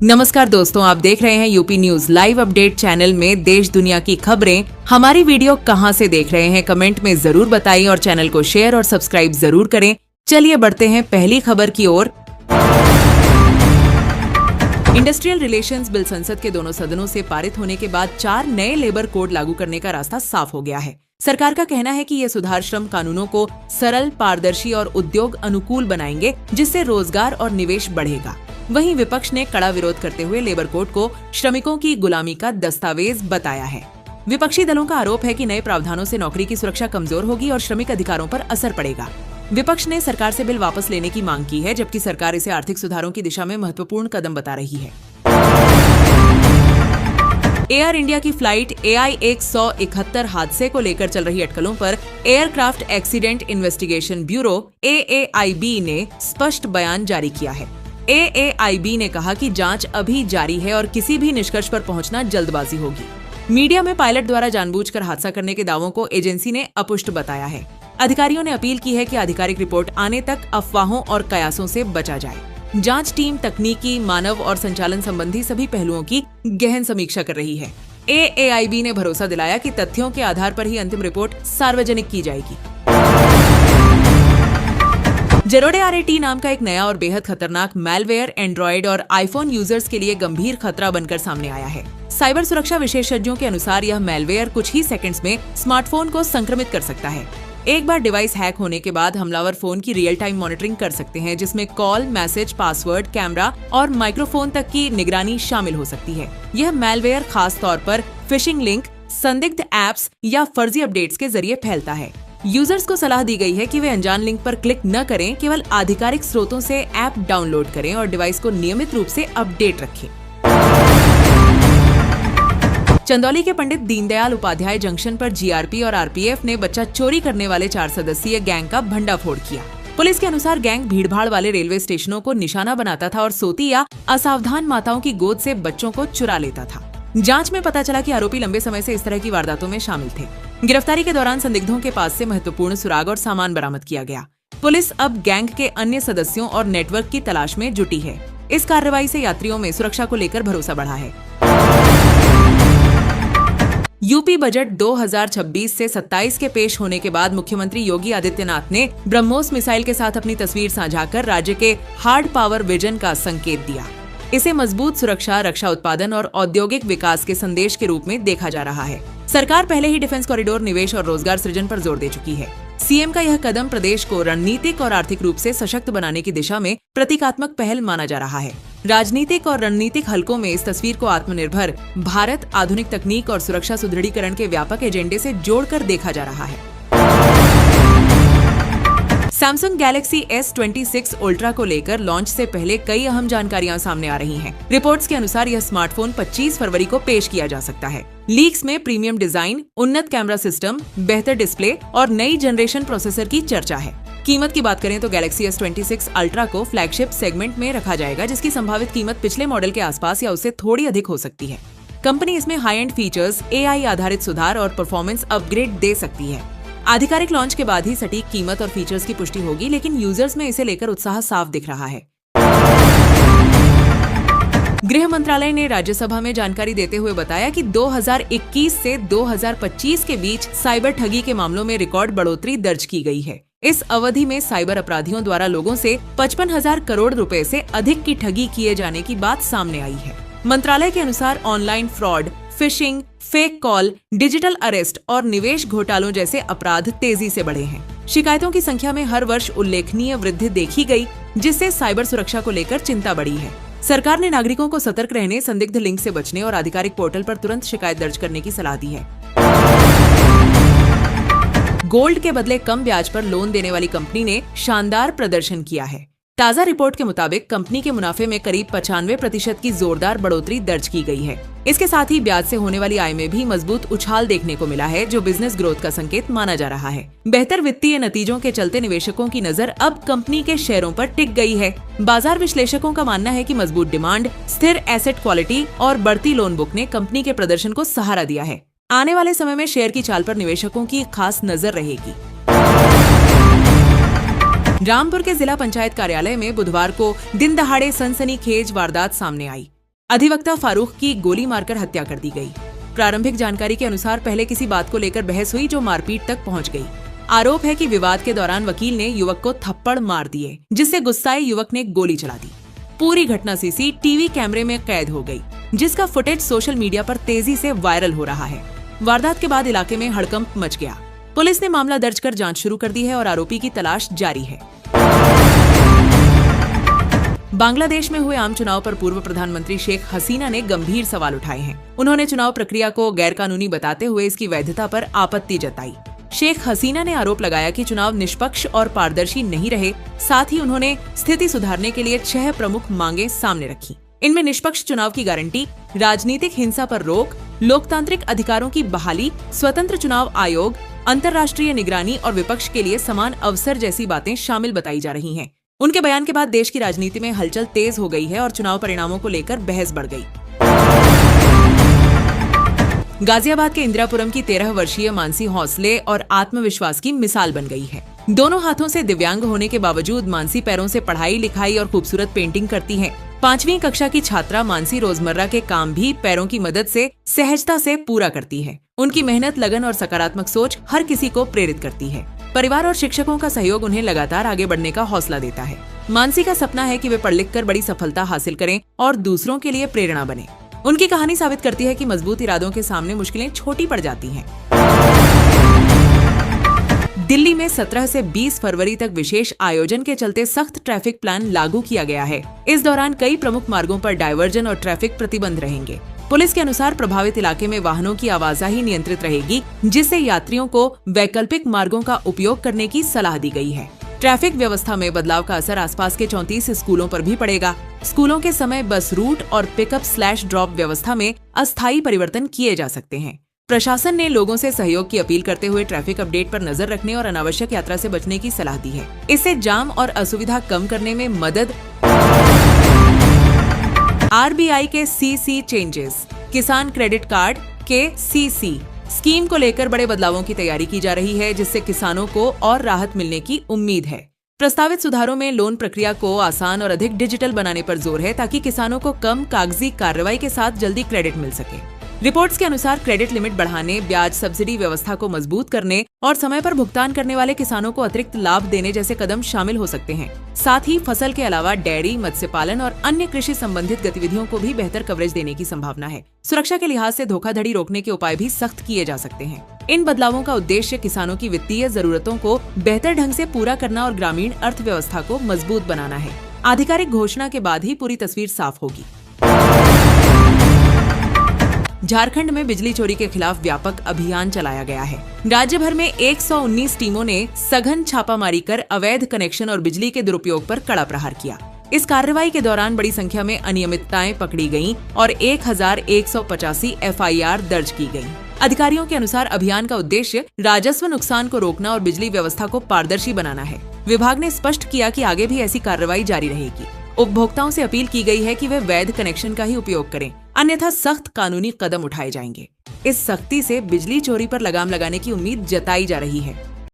नमस्कार दोस्तों, आप देख रहे हैं UP news live update channel में देश दुनिया की खबरें। हमारी वीडियो कहां से देख रहे हैं कमेंट में जरूर बताइए और चैनल को शेयर और सब्सक्राइब जरूर करें। चलिए बढ़ते हैं पहली खबर की ओर। इंडस्ट्रियल रिलेशंस बिल संसद के दोनों सदनों से पारित होने के बाद 4 नए लेबर कोड लागू करने का रास्ता साफ हो गया है। सरकार का कहना है कि ये सुधार श्रम कानूनों को सरल, पारदर्शी और उद्योग अनुकूल बनाएंगे, जिससे रोजगार और निवेश बढ़ेगा। वहीं विपक्ष ने कड़ा विरोध करते हुए लेबर कोड को श्रमिकों की गुलामी का दस्तावेज बताया है। विपक्षी दलों का आरोप है कि नए प्रावधानों से नौकरी की सुरक्षा कमजोर होगी और श्रमिक अधिकारों पर असर पड़ेगा। विपक्ष ने सरकार से बिल वापस लेने की मांग की है, जबकि सरकार इसे आर्थिक सुधारों की दिशा में महत्वपूर्ण कदम बता रही है। एयर इंडिया की फ्लाइट AI-171 हादसे को लेकर चल रही अटकलों पर aircraft accident investigation bureau AAIB ने स्पष्ट बयान जारी किया है। AAIB ने कहा कि जांच अभी जारी है और किसी भी निष्कर्ष पर पहुंचना जल्दबाजी होगी। मीडिया में पायलट द्वारा जानबूझकर हादसा करने के दावों को एजेंसी ने अपुष्ट बताया है। अधिकारियों ने अपील की है कि आधिकारिक रिपोर्ट आने तक अफवाहों और कयासों से बचा जाए। जांच टीम तकनीकी, मानव और संचालन संबंधी सभी पहलुओं की गहन समीक्षा कर रही है। AAIB ने भरोसा दिलाया कि तथ्यों के आधार पर ही अंतिम रिपोर्ट सार्वजनिक की जाएगी। जेरोडे RAT नाम का एक नया और बेहद खतरनाक मैलवेयर एंड्रॉइड और आईफोन यूजर्स के लिए गंभीर खतरा बनकर सामने आया है। साइबर सुरक्षा विशेषज्ञों के अनुसार यह मैलवेयर कुछ ही सेकंड्स में स्मार्टफोन को संक्रमित कर सकता है। एक बार डिवाइस हैक होने के बाद हमलावर फोन की रियल टाइम मॉनिटरिंग कर सकते हैं, जिसमें कॉल, मैसेज, पासवर्ड, कैमरा और माइक्रोफोन तक की निगरानी शामिल हो सकती है। यह मैलवेयर खास तौर पर फिशिंग लिंक, संदिग्ध एप्स या फर्जी अपडेट्स के जरिए फैलता है। यूजर्स को सलाह दी गई है कि वे अनजान लिंक पर क्लिक न करें, केवल आधिकारिक स्रोतों से ऐप डाउनलोड करें और डिवाइस को नियमित रूप से अपडेट रखें। चंदौली के पंडित दीनदयाल उपाध्याय जंक्शन पर GRP और RPF ने बच्चा चोरी करने वाले 4 सदस्यीय गैंग का भंडाफोड़ किया। पुलिस के अनुसार गैंग भीड़भाड़ वाले रेलवे स्टेशनों को निशाना बनाता था और सोती या असावधान माताओं की गोद से बच्चों को चुरा लेता था। जांच में पता चला कि आरोपी लंबे समय से इस तरह की वारदातों में शामिल थे। गिरफ्तारी के दौरान संदिग्धों के पास से महत्वपूर्ण सुराग और सामान बरामद किया गया। पुलिस अब गैंग के अन्य सदस्यों और नेटवर्क की तलाश में जुटी है। इस कार्रवाई से यात्रियों में सुरक्षा को लेकर भरोसा बढ़ा है। यूपी बजट 2026 से 27 के पेश होने के बाद मुख्यमंत्री योगी आदित्यनाथ ने ब्रह्मोस मिसाइल के साथ अपनी तस्वीर साझा कर राज्य के हार्ड पावर विजन का संकेत दिया। इसे मजबूत सुरक्षा, रक्षा उत्पादन और औद्योगिक विकास के संदेश के रूप में देखा जा रहा है। सरकार पहले ही डिफेंस कॉरिडोर, निवेश और रोजगार सृजन पर जोर दे चुकी है। CM का यह कदम प्रदेश को रणनीतिक और आर्थिक रूप से सशक्त बनाने की दिशा में प्रतीकात्मक पहल माना जा रहा है। राजनीतिक और रणनीतिक हलकों में इस तस्वीर को आत्मनिर्भर भारत, आधुनिक तकनीक और सुरक्षा सुदृढ़ीकरण के व्यापक एजेंडे से जोड़कर देखा जा रहा है। सैमसंग गैलेक्सी S26 अल्ट्रा को लेकर लॉन्च से पहले कई अहम जानकारियां सामने आ रही हैं। रिपोर्ट्स के अनुसार यह स्मार्टफोन 25 फरवरी को पेश किया जा सकता है। लीक्स में प्रीमियम डिजाइन, उन्नत कैमरा सिस्टम, बेहतर डिस्प्ले और नई जनरेशन प्रोसेसर की चर्चा है। कीमत की बात करें तो गैलेक्सी S26 अल्ट्रा को फ्लैगशिप सेगमेंट में रखा जाएगा, जिसकी संभावित कीमत पिछले मॉडल के आसपास या उससे थोड़ी अधिक हो सकती है। कंपनी इसमें हाई एंड फीचर्स, AI आधारित सुधार और परफॉर्मेंस अपग्रेड दे सकती है। आधिकारिक लॉन्च के बाद ही सटीक कीमत और फीचर्स की पुष्टि होगी, लेकिन यूजर्स में इसे लेकर उत्साह साफ दिख रहा है। गृह मंत्रालय ने राज्यसभा में जानकारी देते हुए बताया कि 2021 से 2025 के बीच साइबर ठगी के मामलों में रिकॉर्ड बढ़ोतरी दर्ज की गई है। इस अवधि में साइबर अपराधियों द्वारा लोगों से 55,000 करोड़ रुपए से अधिक की ठगी किए जाने की बात सामने आई है। मंत्रालय के अनुसार online fraud, fishing, fake call, digital arrest और निवेश घोटालों जैसे अपराध तेजी से बढ़े हैं। शिकायतों की संख्या में हर वर्ष उल्लेखनीय वृद्धि देखी गई, जिससे साइबर सुरक्षा को लेकर चिंता बढ़ी है। सरकार ने नागरिकों को सतर्क रहने, संदिग्ध लिंक से बचने और आधिकारिक पोर्टल पर तुरंत शिकायत दर्ज करने की सलाह दी है। गोल्ड के बदले कम ब्याज पर लोन देने वाली कंपनी ने शानदार प्रदर्शन किया है। ताजा रिपोर्ट के मुताबिक कंपनी के मुनाफे में करीब 95% की जोरदार बढ़ोतरी दर्ज की गई है। इसके साथ ही ब्याज से होने वाली आय में भी मजबूत उछाल देखने को मिला है, जो बिजनेस ग्रोथ का संकेत माना जा रहा है। बेहतर वित्तीय नतीजों के चलते निवेशकों की नजर अब कंपनी के शेयरों पर टिक गई है। बाजार विश्लेषकों का मानना है कि मजबूत डिमांड, स्थिर एसेट क्वालिटी और बढ़ती लोन बुक ने कंपनी के प्रदर्शन को सहारा दिया है। आने वाले समय में शेयर की चाल पर निवेशकों की खास नजर रहेगी। रामपुर के जिला पंचायत कार्यालय में बुधवार को दिन दहाड़े सनसनीखेज वारदात सामने आई। अधिवक्ता फारूक की गोली मारकर हत्या कर दी गई। प्रारंभिक जानकारी के अनुसार पहले किसी बात को लेकर बहस हुई जो मारपीट तक पहुंच गई। आरोप है कि विवाद के दौरान वकील ने युवक को थप्पड़ मार दिए, जिससे गुस्साए युवक ने गोली चला दी। पूरी घटना सीसीटीवी कैमरे में कैद हो गई, जिसका फुटेज सोशल मीडिया पर तेजी से वायरल हो रहा है। वारदात के बाद इलाके में हड़कंप मच गया। पुलिस ने मामला दर्ज कर जांच शुरू कर दी है और आरोपी की तलाश जारी है। बांग्लादेश में हुए आम चुनाव पर पूर्व प्रधानमंत्री शेख हसीना ने गंभीर सवाल उठाए हैं। उन्होंने चुनाव प्रक्रिया को गैरकानूनी बताते हुए इसकी वैधता पर आपत्ति जताई। शेख हसीना ने आरोप लगाया कि चुनाव निष्पक्ष और पारदर्शी नहीं रहे। साथ ही उन्होंने स्थिति सुधारने के लिए 6 प्रमुख मांगे सामने रखी। इनमें निष्पक्ष चुनाव की गारंटी, राजनीतिक हिंसा पर रोक, लोकतांत्रिक अधिकारों की बहाली, स्वतंत्र चुनाव आयोग, अंतर्राष्ट्रीय निगरानी और विपक्ष के लिए समान अवसर जैसी बातें शामिल बताई जा रही हैं। उनके बयान के बाद देश की राजनीति में हलचल तेज हो गई है और चुनाव परिणामों को लेकर बहस बढ़ गई। गाजियाबाद के इंदिरापुरम की 13 वर्षीय मानसी हौसले और आत्मविश्वास की मिसाल बन गई है। दोनों हाथों से दिव्यांग होने के बावजूद मानसी पैरों से पढ़ाई लिखाई और खूबसूरत पेंटिंग करती है। 5वीं कक्षा की छात्रा मानसी रोजमर्रा के काम भी पैरों की मदद से सहजता से पूरा करती है। उनकी मेहनत, लगन और सकारात्मक सोच हर किसी को प्रेरित करती है। परिवार और शिक्षकों का सहयोग उन्हें लगातार आगे बढ़ने का हौसला देता है। मानसी का सपना है कि वे पढ़ लिख कर बड़ी सफलता हासिल करें और दूसरों के लिए प्रेरणा बने। उनकी कहानी साबित करती है कि मजबूत इरादों के सामने मुश्किलें छोटी पड़ जाती हैं। दिल्ली में 17 से 20 फरवरी तक विशेष आयोजन के चलते सख्त ट्रैफिक प्लान लागू किया गया है। इस दौरान कई प्रमुख मार्गों पर डायवर्जन और ट्रैफिक प्रतिबंध रहेंगे। पुलिस के अनुसार प्रभावित इलाके में वाहनों की आवाजाही नियंत्रित रहेगी, जिससे यात्रियों को वैकल्पिक मार्गों का उपयोग करने की सलाह दी गई है। ट्रैफिक व्यवस्था में बदलाव का असर आसपास के 34 स्कूलों पर भी पड़ेगा। स्कूलों के समय बस रूट और पिकअप/ड्रॉप व्यवस्था में अस्थायी परिवर्तन किए जा सकते हैं। प्रशासन ने लोगों से सहयोग की अपील करते हुए ट्रैफिक अपडेट पर नजर रखने और अनावश्यक यात्रा से बचने की सलाह दी है। इससे जाम और असुविधा कम करने में मदद। आरबीआई के सीसी चेंजेस, किसान क्रेडिट कार्ड KCC स्कीम को लेकर बड़े बदलावों की तैयारी की जा रही है, जिससे किसानों को और राहत मिलने की उम्मीद है। प्रस्तावित सुधारों में लोन प्रक्रिया को आसान और अधिक डिजिटल बनाने पर जोर है, ताकि किसानों को कम कागजी कार्रवाई के साथ जल्दी क्रेडिट मिल सके। रिपोर्ट्स के अनुसार क्रेडिट लिमिट बढ़ाने, ब्याज सब्सिडी व्यवस्था को मजबूत करने और समय पर भुगतान करने वाले किसानों को अतिरिक्त लाभ देने जैसे कदम शामिल हो सकते हैं। साथ ही फसल के अलावा डेयरी, मत्स्य पालन और अन्य कृषि संबंधित गतिविधियों को भी बेहतर कवरेज देने की संभावना है। सुरक्षा के लिहाज से धोखाधड़ी रोकने के उपाय भी सख्त किए जा सकते हैं। इन बदलावों का उद्देश्य किसानों की वित्तीय जरूरतों को बेहतर ढंग से पूरा करना और ग्रामीण अर्थव्यवस्था को मजबूत बनाना है। आधिकारिक घोषणा के बाद ही पूरी तस्वीर साफ होगी। झारखंड में बिजली चोरी के खिलाफ व्यापक अभियान चलाया गया है। राज्य भर में 119 टीमों ने सघन छापामारी कर अवैध कनेक्शन और बिजली के दुरुपयोग पर कड़ा प्रहार किया। इस कार्रवाई के दौरान बड़ी संख्या में अनियमितताएं पकड़ी गईं और 1185 FIR दर्ज की गईं। अधिकारियों के अनुसार अभियान का उद्देश्य राजस्व नुकसान को रोकना और बिजली व्यवस्था को पारदर्शी बनाना है। विभाग ने स्पष्ट किया कि आगे भी ऐसी कार्रवाई जारी रहेगी। उपभोक्ताओं से अपील की गई है कि वे वैध कनेक्शन का ही उपयोग करें, अन्यथा सख्त कानूनी कदम उठाए जाएंगे। इस सख्ती से बिजली चोरी पर लगाम लगाने की उम्मीद जताई जा रही है।